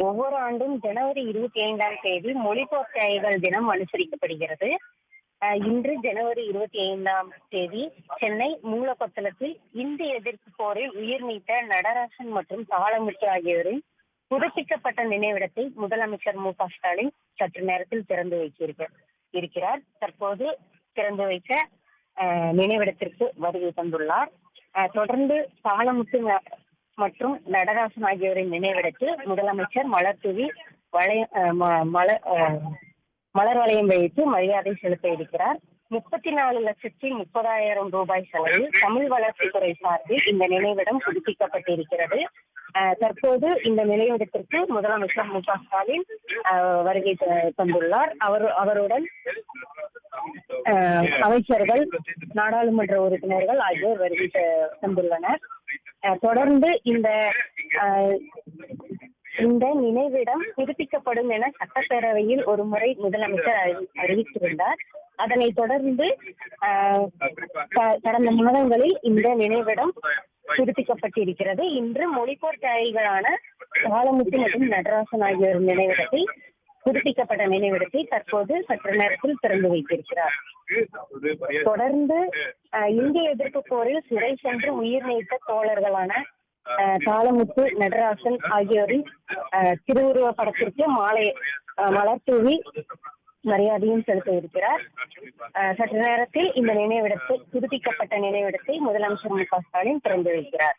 ஒவ்வொரு ஆண்டும் ஜனவரி 25ஆம் தேதி மொழிபோர் தியாகிகள் தினம் அனுசரிக்கப்படுகிறது. இன்று ஜனவரி 25ஆம் தேதி சென்னை மூலக்கொத்தளத்தில் இந்திய எதிர்ப்பு போரில் உயிர் நீத்த நடராசன் மற்றும் தாளமுத்து ஆகியோரின் புதுப்பிக்கப்பட்ட நினைவிடத்தை முதலமைச்சர் மு.க.ஸ்டாலின் சற்று நேரத்தில் திறந்து இருக்கிறார். தற்போது திறந்து வைக்க நினைவிடத்திற்கு வருகை தந்துள்ளார். தொடர்ந்து தாளமுத்து மற்றும் நடராசன் ஆகியோரின் நினைவிடத்தில் முதலமைச்சர் மலர் தூவி மலர் வளையம் வைத்து மரியாதை செலுத்த இருக்கிறார். 34,30,000 ரூபாய் செலவில் தமிழ் வளர்ச்சித்துறை சார்பில் இந்த நினைவிடம் புதுப்பிக்கப்பட்டிருக்கிறது. தற்போது இந்த நினைவிடத்திற்கு முதலமைச்சர் மு.க.ஸ்டாலின் வருகை தந்துள்ளார். அவருடன் அமைச்சர்கள், நாடாளுமன்ற உறுப்பினர்கள் ஆகியோர் வருகை தந்துள்ளனர். தொடர்ந்து இந்த நினைவிடம் புதுப்பிக்கப்படும் என சட்டப்பேரவையில் ஒருமுறை முதலமைச்சர் அறிவித்திருந்தார். அதனைத் தொடர்ந்து கடந்த மாதங்களில் இந்த நினைவிடம் புதுப்பிக்கப்பட்டிருக்கிறது. இன்று மொழிபோர் தியாகிகளான தாளமுத்து மற்றும் நடராசன் ஆகியோர் புதுப்பிக்கப்பட்ட நினைவிடத்தை தற்போது சற்று நேரத்தில் திறந்து வைத்திருக்கிறார். தொடர்ந்து இந்திய எதிர்ப்பு போரில் சிறை சென்று உயிர் நீத்த தோழர்களான தாளமுத்து, நடராசன் ஆகியோரின் திருவுருவ படத்திற்கு மலர் தூவி மரியாதையும் செலுத்த இருக்கிறார். சற்று நேரத்தில் இந்த புதுப்பிக்கப்பட்ட நினைவிடத்தை முதலமைச்சர் மு.க.ஸ்டாலின் திறந்து வைக்கிறார்.